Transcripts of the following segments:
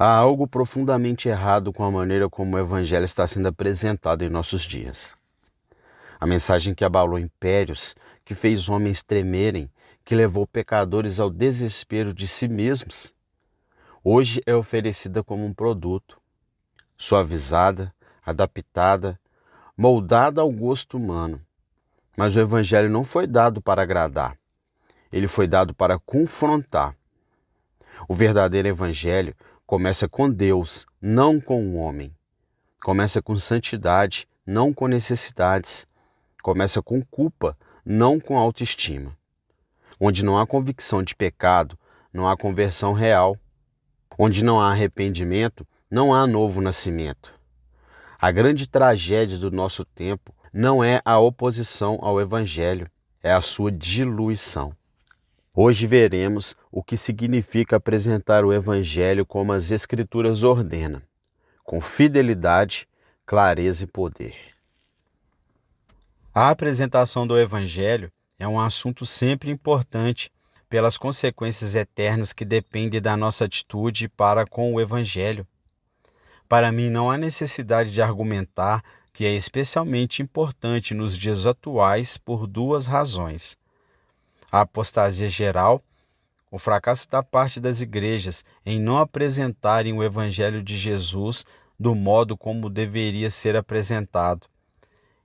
Há algo profundamente errado com a maneira como o Evangelho está sendo apresentado em nossos dias. A mensagem que abalou impérios, que fez homens tremerem, que levou pecadores ao desespero de si mesmos, hoje é oferecida como um produto, suavizada, adaptada, moldada ao gosto humano. Mas o Evangelho não foi dado para agradar, ele foi dado para confrontar. O verdadeiro Evangelho começa com Deus, não com o homem. Começa com santidade, não com necessidades. Começa com culpa, não com autoestima. Onde não há convicção de pecado, não há conversão real. Onde não há arrependimento, não há novo nascimento. A grande tragédia do nosso tempo não é a oposição ao Evangelho, é a sua diluição. Hoje veremos o que significa apresentar o Evangelho como as Escrituras ordenam, com fidelidade, clareza e poder. A apresentação do Evangelho é um assunto sempre importante pelas consequências eternas que dependem da nossa atitude para com o Evangelho. Para mim, não há necessidade de argumentar que é especialmente importante nos dias atuais por duas razões: a apostasia geral, o fracasso da parte das igrejas em não apresentarem o Evangelho de Jesus do modo como deveria ser apresentado,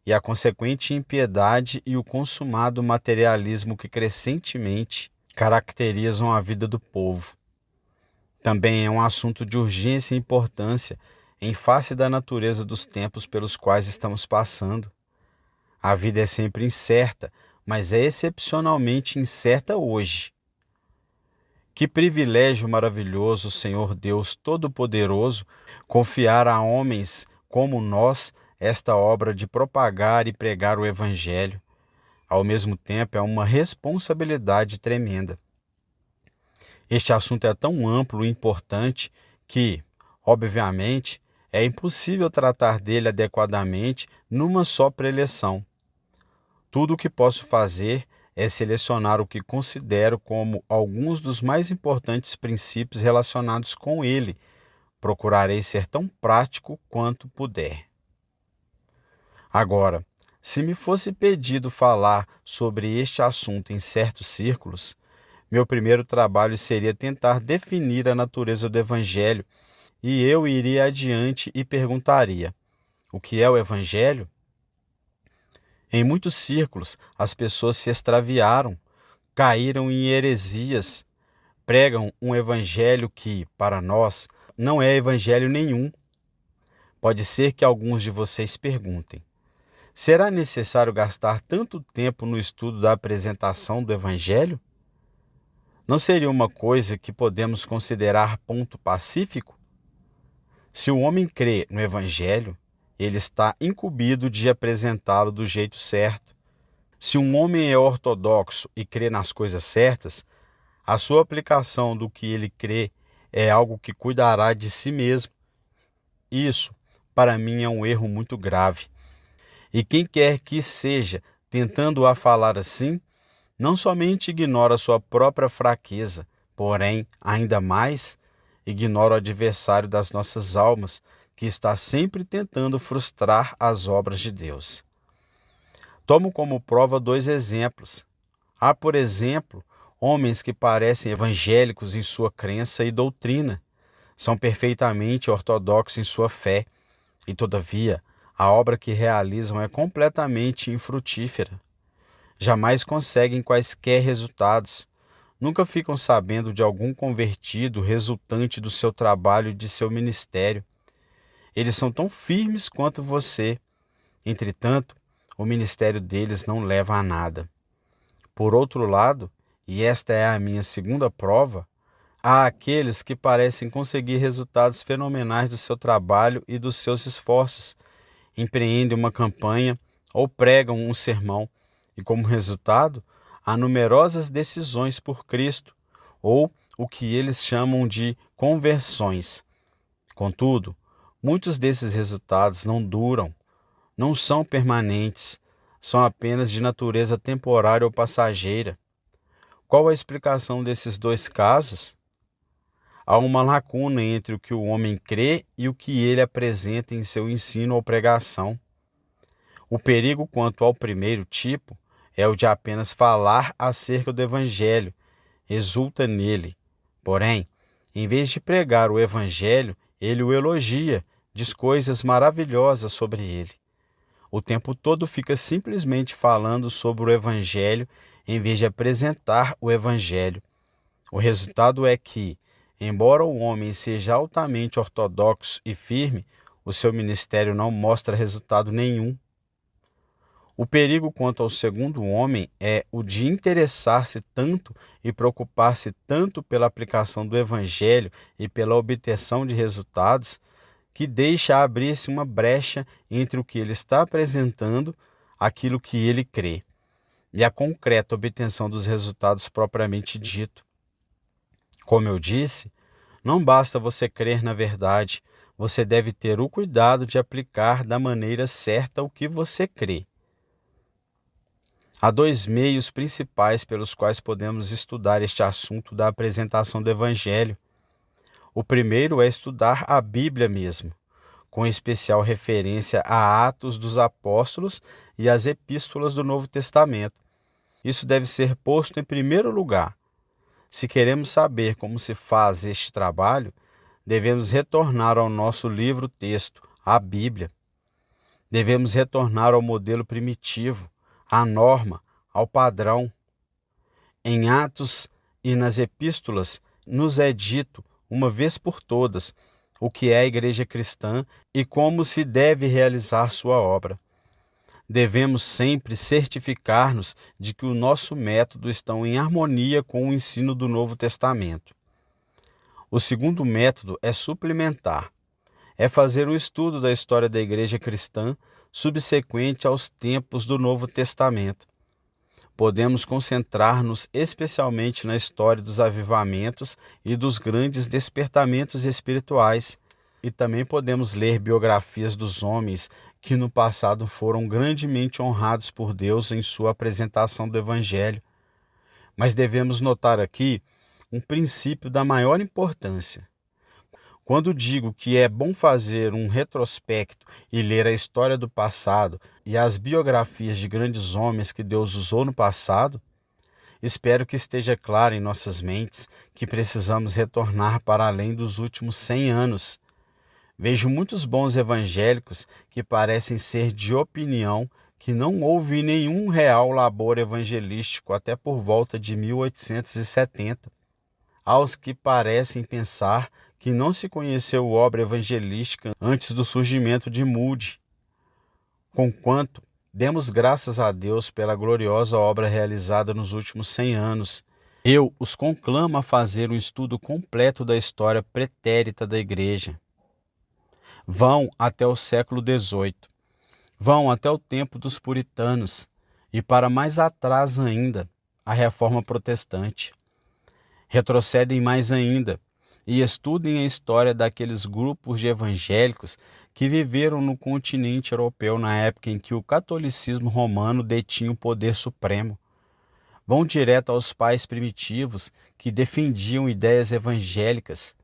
e a consequente impiedade e o consumado materialismo que crescentemente caracterizam a vida do povo. Também é um assunto de urgência e importância em face da natureza dos tempos pelos quais estamos passando. A vida é sempre incerta, mas é excepcionalmente incerta hoje. Que privilégio maravilhoso, Senhor Deus Todo-Poderoso, confiar a homens como nós esta obra de propagar e pregar o Evangelho. Ao mesmo tempo, é uma responsabilidade tremenda. Este assunto é tão amplo e importante que, obviamente, é impossível tratar dele adequadamente numa só preleção. Tudo o que posso fazer é selecionar o que considero como alguns dos mais importantes princípios relacionados com ele. Procurarei ser tão prático quanto puder. Agora, se me fosse pedido falar sobre este assunto em certos círculos, meu primeiro trabalho seria tentar definir a natureza do Evangelho, e eu iria adiante e perguntaria: o que é o Evangelho? Em muitos círculos, as pessoas se extraviaram, caíram em heresias, pregam um evangelho que, para nós, não é evangelho nenhum. Pode ser que alguns de vocês perguntem: será necessário gastar tanto tempo no estudo da apresentação do evangelho? Não seria uma coisa que podemos considerar ponto pacífico? Se o homem crê no evangelho, ele está incumbido de apresentá-lo do jeito certo. Se um homem é ortodoxo e crê nas coisas certas, a sua aplicação do que ele crê é algo que cuidará de si mesmo. Isso, para mim, é um erro muito grave. E quem quer que seja tentando a falar assim, não somente ignora sua própria fraqueza, porém, ainda mais, ignora o adversário das nossas almas, que está sempre tentando frustrar as obras de Deus. Tomo como prova dois exemplos. Há, por exemplo, homens que parecem evangélicos em sua crença e doutrina, são perfeitamente ortodoxos em sua fé, e todavia a obra que realizam é completamente infrutífera. Jamais conseguem quaisquer resultados, nunca ficam sabendo de algum convertido resultante do seu trabalho e de seu ministério. Eles são tão firmes quanto você, entretanto, o ministério deles não leva a nada. Por outro lado, e esta é a minha segunda prova, há aqueles que parecem conseguir resultados fenomenais do seu trabalho e dos seus esforços, empreendem uma campanha ou pregam um sermão, e como resultado, há numerosas decisões por Cristo, ou o que eles chamam de conversões. Contudo, muitos desses resultados não duram, não são permanentes, são apenas de natureza temporária ou passageira. Qual a explicação desses dois casos? Há uma lacuna entre o que o homem crê e o que ele apresenta em seu ensino ou pregação. O perigo quanto ao primeiro tipo é o de apenas falar acerca do Evangelho, exulta nele. Porém, em vez de pregar o Evangelho, ele o elogia, diz coisas maravilhosas sobre ele. O tempo todo fica simplesmente falando sobre o Evangelho em vez de apresentar o Evangelho. O resultado é que, embora o homem seja altamente ortodoxo e firme, o seu ministério não mostra resultado nenhum. O perigo quanto ao segundo homem é o de interessar-se tanto e preocupar-se tanto pela aplicação do Evangelho e pela obtenção de resultados, que deixa abrir-se uma brecha entre o que ele está apresentando, aquilo que ele crê, e a concreta obtenção dos resultados propriamente dito. Como eu disse, não basta você crer na verdade, você deve ter o cuidado de aplicar da maneira certa o que você crê. Há dois meios principais pelos quais podemos estudar este assunto da apresentação do Evangelho. O primeiro é estudar a Bíblia mesmo, com especial referência a Atos dos Apóstolos e as Epístolas do Novo Testamento. Isso deve ser posto em primeiro lugar. Se queremos saber como se faz este trabalho, devemos retornar ao nosso livro-texto, a Bíblia. Devemos retornar ao modelo primitivo, à norma, ao padrão. Em Atos e nas Epístolas, nos é dito, uma vez por todas, o que é a igreja cristã e como se deve realizar sua obra. Devemos sempre certificar-nos de que o nosso método está em harmonia com o ensino do Novo Testamento. O segundo método é suplementar. É fazer um estudo da história da igreja cristã subsequente aos tempos do Novo Testamento. Podemos concentrar-nos especialmente na história dos avivamentos e dos grandes despertamentos espirituais. E também podemos ler biografias dos homens que no passado foram grandemente honrados por Deus em sua apresentação do Evangelho. Mas devemos notar aqui um princípio da maior importância. Quando digo que é bom fazer um retrospecto e ler a história do passado e as biografias de grandes homens que Deus usou no passado, espero que esteja claro em nossas mentes que precisamos retornar para além dos últimos 100 anos. Vejo muitos bons evangélicos que parecem ser de opinião que não houve nenhum real labor evangelístico até por volta de 1870. Aos que parecem pensar que não se conheceu obra evangelística antes do surgimento de Moody. Conquanto, demos graças a Deus pela gloriosa obra realizada nos últimos 100 anos. Eu os conclamo a fazer um estudo completo da história pretérita da Igreja. Vão até o século XVIII. Vão até o tempo dos puritanos e para mais atrás ainda, a Reforma Protestante. Retrocedem mais ainda e estudem a história daqueles grupos de evangélicos que viveram no continente europeu na época em que o catolicismo romano detinha o poder supremo. Vão direto aos pais primitivos que defendiam ideias evangélicas.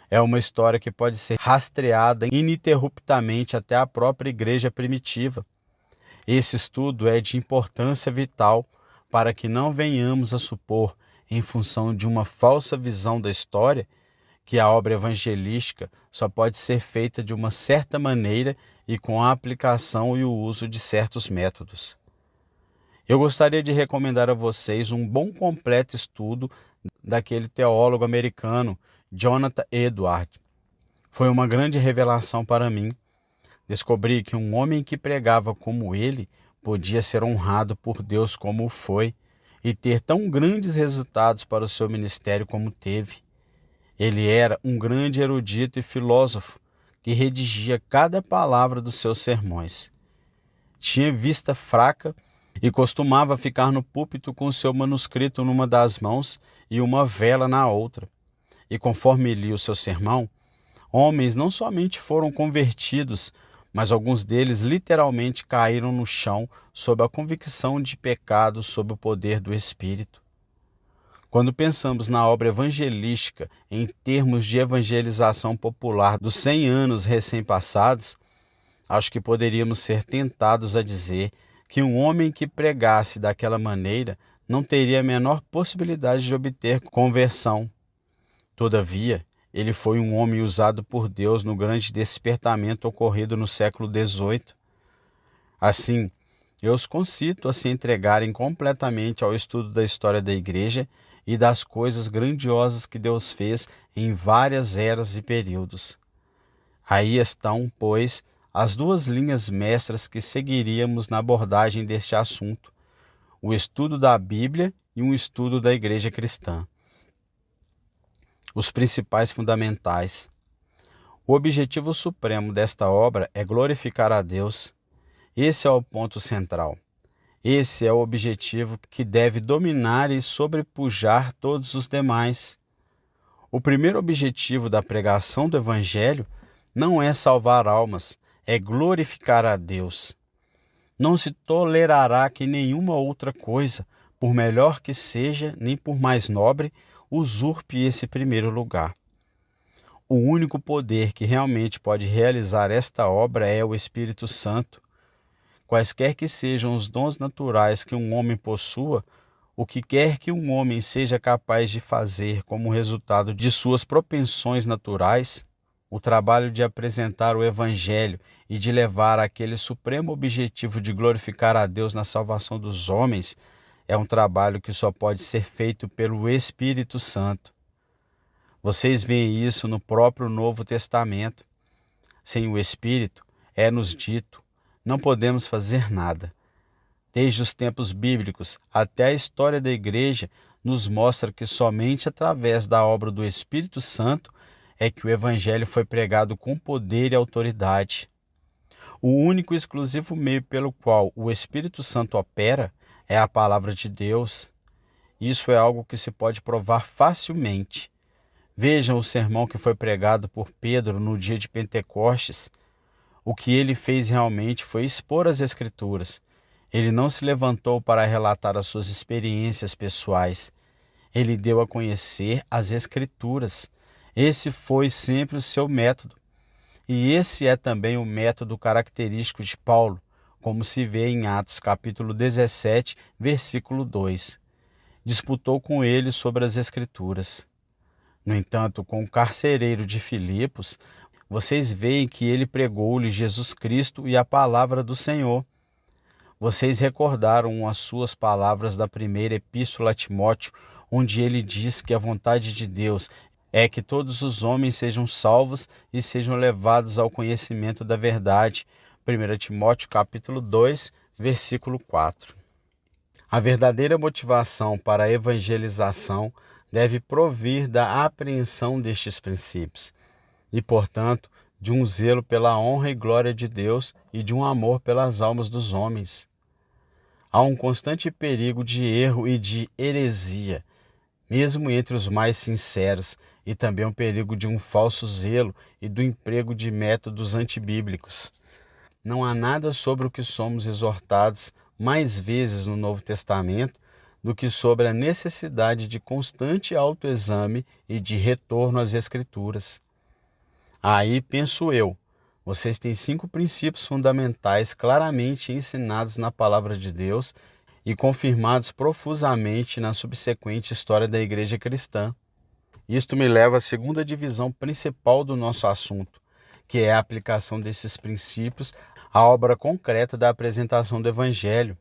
É uma história que pode ser rastreada ininterruptamente até a própria igreja primitiva. Esse estudo é de importância vital para que não venhamos a supor, em função de uma falsa visão da história, que a obra evangelística só pode ser feita de uma certa maneira e com a aplicação e o uso de certos métodos. Eu gostaria de recomendar a vocês um bom completo estudo daquele teólogo americano, Jonathan Edwards. Foi uma grande revelação para mim. Descobri que um homem que pregava como ele podia ser honrado por Deus como foi e ter tão grandes resultados para o seu ministério como teve. Ele era um grande erudito e filósofo que redigia cada palavra dos seus sermões. Tinha vista fraca e costumava ficar no púlpito com seu manuscrito numa das mãos e uma vela na outra. E conforme lia o seu sermão, homens não somente foram convertidos, mas alguns deles literalmente caíram no chão sob a convicção de pecado sob o poder do Espírito. Quando pensamos na obra evangelística em termos de evangelização popular dos 100 anos recém-passados, acho que poderíamos ser tentados a dizer que um homem que pregasse daquela maneira não teria a menor possibilidade de obter conversão. Todavia, ele foi um homem usado por Deus no grande despertamento ocorrido no século XVIII. Assim, eu os concito a se entregarem completamente ao estudo da história da Igreja e das coisas grandiosas que Deus fez em várias eras e períodos. Aí estão, pois, as duas linhas mestras que seguiríamos na abordagem deste assunto: o estudo da Bíblia e um estudo da Igreja cristã. Os principais fundamentais. O objetivo supremo desta obra é glorificar a Deus. Esse é o ponto central. Esse é o objetivo que deve dominar e sobrepujar todos os demais. O primeiro objetivo da pregação do Evangelho não é salvar almas, é glorificar a Deus. Não se tolerará que nenhuma outra coisa, por melhor que seja, nem por mais nobre, usurpe esse primeiro lugar. O único poder que realmente pode realizar esta obra é o Espírito Santo. Quaisquer que sejam os dons naturais que um homem possua, o que quer que um homem seja capaz de fazer como resultado de suas propensões naturais, o trabalho de apresentar o Evangelho e de levar aquele supremo objetivo de glorificar a Deus na salvação dos homens é um trabalho que só pode ser feito pelo Espírito Santo. Vocês veem isso no próprio Novo Testamento. Sem o Espírito, é-nos dito, não podemos fazer nada. Desde os tempos bíblicos até a história da Igreja, nos mostra que somente através da obra do Espírito Santo é que o Evangelho foi pregado com poder e autoridade. O único e exclusivo meio pelo qual o Espírito Santo opera é a palavra de Deus. Isso é algo que se pode provar facilmente. Vejam o sermão que foi pregado por Pedro no dia de Pentecostes. O que ele fez realmente foi expor as Escrituras. Ele não se levantou para relatar as suas experiências pessoais. Ele deu a conhecer as Escrituras. Esse foi sempre o seu método. E esse é também o método característico de Paulo, como se vê em Atos capítulo 17, versículo 2. Disputou com ele sobre as Escrituras. No entanto, com o carcereiro de Filipos, vocês veem que ele pregou-lhe Jesus Cristo e a palavra do Senhor. Vocês recordaram as suas palavras da primeira epístola a Timóteo, onde ele diz que a vontade de Deus é que todos os homens sejam salvos e sejam levados ao conhecimento da verdade. 1 Timóteo capítulo 2, versículo 4. A verdadeira motivação para a evangelização deve provir da apreensão destes princípios e, portanto, de um zelo pela honra e glória de Deus e de um amor pelas almas dos homens. Há um constante perigo de erro e de heresia, mesmo entre os mais sinceros, e também um perigo de um falso zelo e do emprego de métodos antibíblicos. Não há nada sobre o que somos exortados mais vezes no Novo Testamento do que sobre a necessidade de constante autoexame e de retorno às Escrituras. Aí, penso eu, vocês têm 5 princípios fundamentais claramente ensinados na Palavra de Deus e confirmados profusamente na subsequente história da Igreja cristã. Isto me leva à segunda divisão principal do nosso assunto, que é a aplicação desses princípios à obra concreta da apresentação do Evangelho.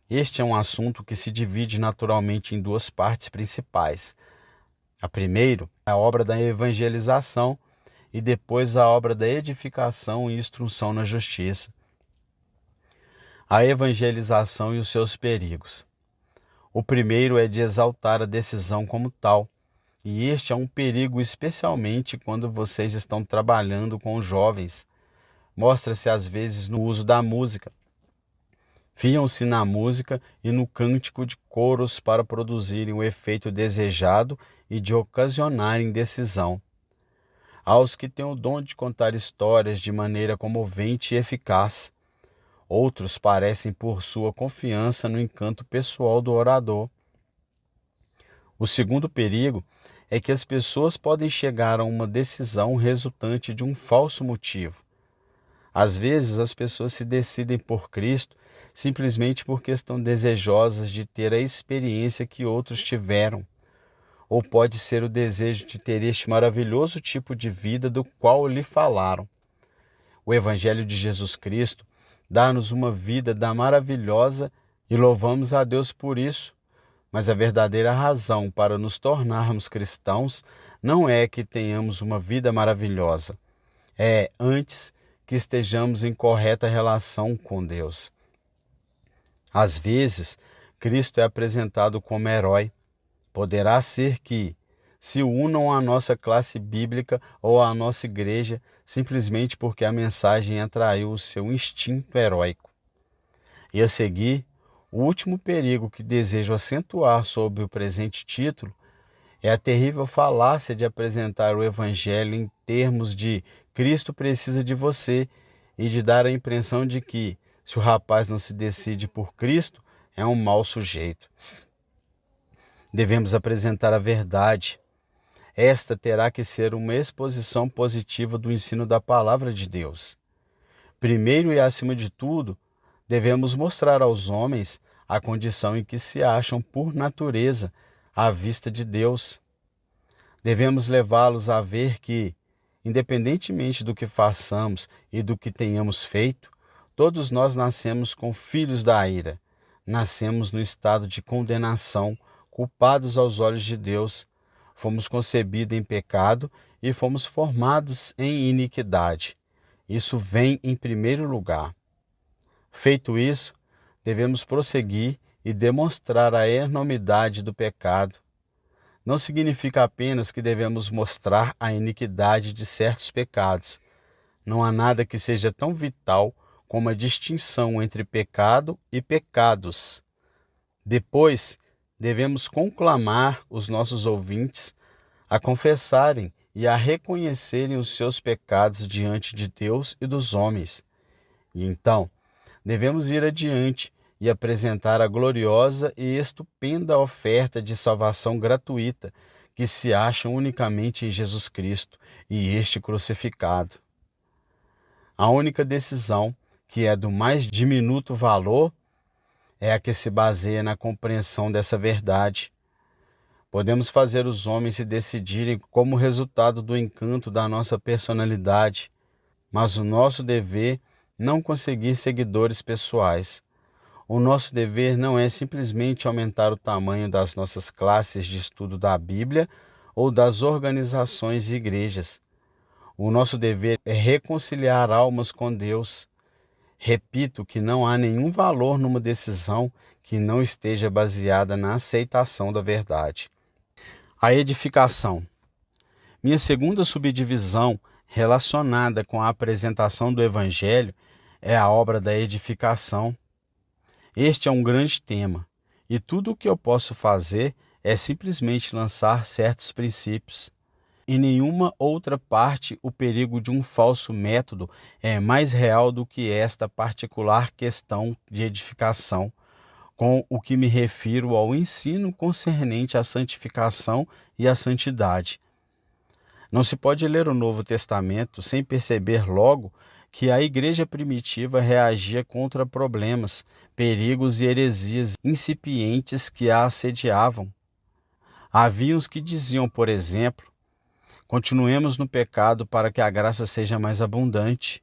Este é um assunto que se divide naturalmente em 2 partes principais. A primeira, a obra da evangelização, e depois a obra da edificação e instrução na justiça. A evangelização e os seus perigos. O primeiro é de exaltar a decisão como tal, e este é um perigo especialmente quando vocês estão trabalhando com os jovens. Mostra-se às vezes no uso da música. Fiam-se na música e no cântico de coros para produzirem o efeito desejado e de ocasionarem decisão. Aos que têm o dom de contar histórias de maneira comovente e eficaz. Outros parecem por sua confiança no encanto pessoal do orador. O segundo perigo é que as pessoas podem chegar a uma decisão resultante de um falso motivo. Às vezes, as pessoas se decidem por Cristo simplesmente porque estão desejosas de ter a experiência que outros tiveram, ou pode ser o desejo de ter este maravilhoso tipo de vida do qual lhe falaram. O Evangelho de Jesus Cristo dá-nos uma vida da maravilhosa e louvamos a Deus por isso. Mas a verdadeira razão para nos tornarmos cristãos não é que tenhamos uma vida maravilhosa. É, antes, que estejamos em correta relação com Deus. Às vezes, Cristo é apresentado como herói. Poderá ser que se unam à nossa classe bíblica ou à nossa igreja simplesmente porque a mensagem atraiu o seu instinto heróico. E a seguir, o último perigo que desejo acentuar sobre o presente título é a terrível falácia de apresentar o Evangelho em termos de Cristo precisa de você e de dar a impressão de que, se o rapaz não se decide por Cristo, é um mau sujeito. Devemos apresentar a verdade. Esta terá que ser uma exposição positiva do ensino da palavra de Deus. Primeiro e acima de tudo, devemos mostrar aos homens a condição em que se acham por natureza à vista de Deus. Devemos levá-los a ver que, independentemente do que façamos e do que tenhamos feito, todos nós nascemos com filhos da ira. Nascemos no estado de condenação, culpados aos olhos de Deus. Fomos concebidos em pecado e fomos formados em iniquidade. Isso vem em primeiro lugar. Feito isso, devemos prosseguir e demonstrar a enormidade do pecado. Não significa apenas que devemos mostrar a iniquidade de certos pecados. Não há nada que seja tão vital como a distinção entre pecado e pecados. Depois, devemos conclamar os nossos ouvintes a confessarem e a reconhecerem os seus pecados diante de Deus e dos homens. E então, devemos ir adiante e apresentar a gloriosa e estupenda oferta de salvação gratuita que se acha unicamente em Jesus Cristo e este crucificado. A única decisão, que é do mais diminuto valor, é a que se baseia na compreensão dessa verdade. Podemos fazer os homens se decidirem como resultado do encanto da nossa personalidade, mas o nosso dever não conseguir seguidores pessoais. O nosso dever não é simplesmente aumentar o tamanho das nossas classes de estudo da Bíblia ou das organizações e igrejas. O nosso dever é reconciliar almas com Deus. Repito que não há nenhum valor numa decisão que não esteja baseada na aceitação da verdade. A edificação. Minha segunda subdivisão relacionada com a apresentação do Evangelho é a obra da edificação. Este é um grande tema, e tudo o que eu posso fazer é simplesmente lançar certos princípios. Em nenhuma outra parte o perigo de um falso método é mais real do que esta particular questão de edificação, com o que me refiro ao ensino concernente à santificação e à santidade. Não se pode ler o Novo Testamento sem perceber logo que a igreja primitiva reagia contra problemas, perigos e heresias incipientes que a assediavam. Havia os que diziam, por exemplo, continuemos no pecado para que a graça seja mais abundante.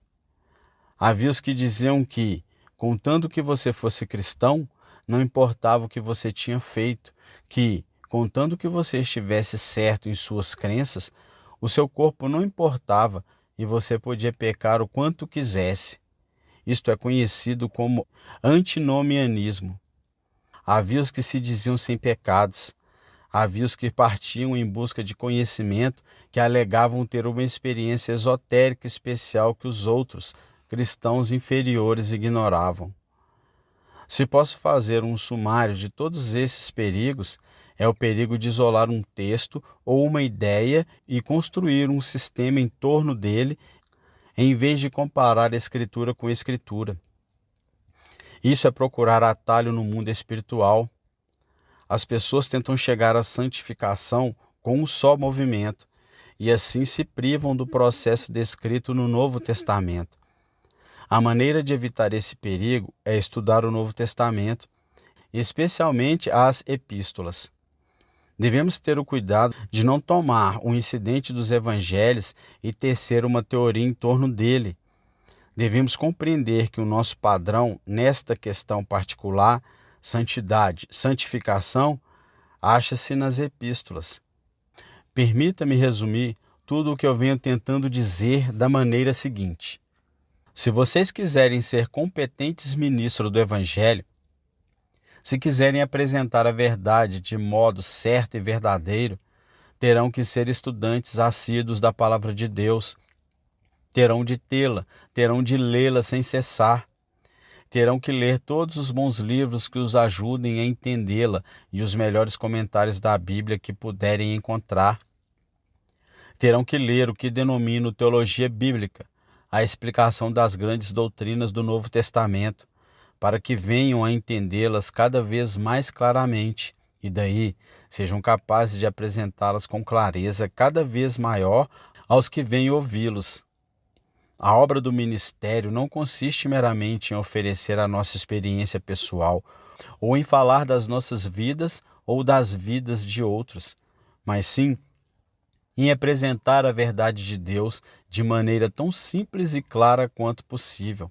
Havia os que diziam que, contanto que você fosse cristão, não importava o que você tinha feito, que, contanto que você estivesse certo em suas crenças, o seu corpo não importava e você podia pecar o quanto quisesse. Isto é conhecido como antinomianismo. Havia os que se diziam sem pecados. Havia os que partiam em busca de conhecimento, que alegavam ter uma experiência esotérica especial que os outros, cristãos inferiores, ignoravam. Se posso fazer um sumário de todos esses perigos, é o perigo de isolar um texto ou uma ideia e construir um sistema em torno dele, em vez de comparar a Escritura com a Escritura. Isso é procurar atalho no mundo espiritual. as pessoas tentam chegar à santificação com um só movimento e assim se privam do processo descrito no Novo Testamento. A maneira de evitar esse perigo é estudar o Novo Testamento, especialmente as epístolas. Devemos ter o cuidado de não tomar um incidente dos evangelhos e tecer uma teoria em torno dele. Devemos compreender que o nosso padrão nesta questão particular, santidade, santificação, acha-se nas epístolas. Permita-me resumir tudo o que eu venho tentando dizer da maneira seguinte. Se vocês quiserem ser competentes ministros do Evangelho, se quiserem apresentar a verdade de modo certo e verdadeiro, terão que ser estudantes assíduos da Palavra de Deus. Terão de tê-la, terão de lê-la sem cessar. Terão que ler todos os bons livros que os ajudem a entendê-la e os melhores comentários da Bíblia que puderem encontrar. Terão que ler o que denomino teologia bíblica, a explicação das grandes doutrinas do Novo Testamento, para que venham a entendê-las cada vez mais claramente e daí sejam capazes de apresentá-las com clareza cada vez maior aos que vêm ouvi-los. A obra do ministério não consiste meramente em oferecer a nossa experiência pessoal ou em falar das nossas vidas ou das vidas de outros, mas sim em apresentar a verdade de Deus de maneira tão simples e clara quanto possível.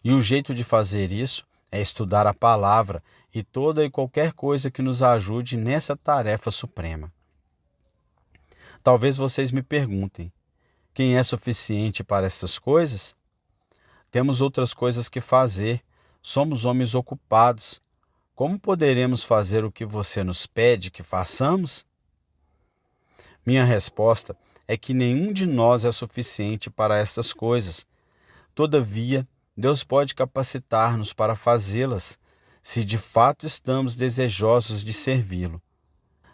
E o jeito de fazer isso é estudar a palavra e toda e qualquer coisa que nos ajude nessa tarefa suprema. Talvez vocês me perguntem, quem é suficiente para estas coisas? Temos outras coisas que fazer, somos homens ocupados. Como poderemos fazer o que você nos pede que façamos? Minha resposta é que nenhum de nós é suficiente para estas coisas. Todavia, Deus pode capacitar-nos para fazê-las, se de fato estamos desejosos de servi-lo.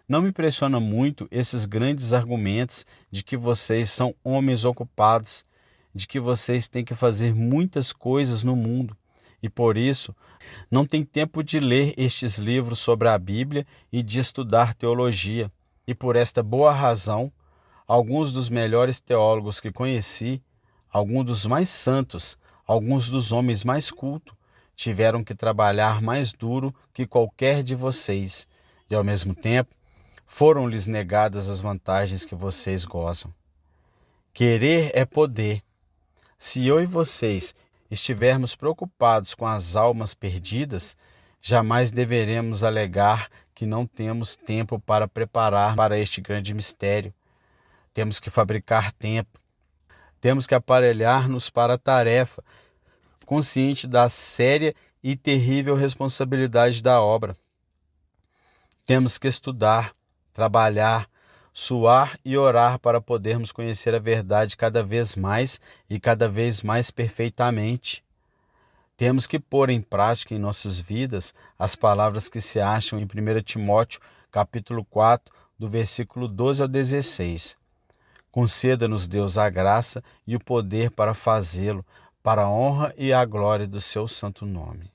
Não me impressiona muito esses grandes argumentos de que vocês são homens ocupados, de que vocês têm que fazer muitas coisas no mundo e, por isso, não têm tempo de ler estes livros sobre a Bíblia e de estudar teologia. E por esta boa razão, alguns dos melhores teólogos que conheci, alguns dos mais santos, alguns dos homens mais cultos, tiveram que trabalhar mais duro que qualquer de vocês e, ao mesmo tempo, foram-lhes negadas as vantagens que vocês gozam. Querer é poder. Se eu e vocês estivermos preocupados com as almas perdidas, jamais deveremos alegar que não temos tempo para preparar para este grande mistério. Temos que fabricar tempo. Temos que aparelhar-nos para a tarefa, consciente da séria e terrível responsabilidade da obra. Temos que estudar, trabalhar, suar e orar para podermos conhecer a verdade cada vez mais e cada vez mais perfeitamente. Temos que pôr em prática em nossas vidas as palavras que se acham em 1 Timóteo, capítulo 4, do versículo 12 ao 16. Conceda-nos, Deus, a graça e o poder para fazê-lo, para a honra e a glória do seu santo nome.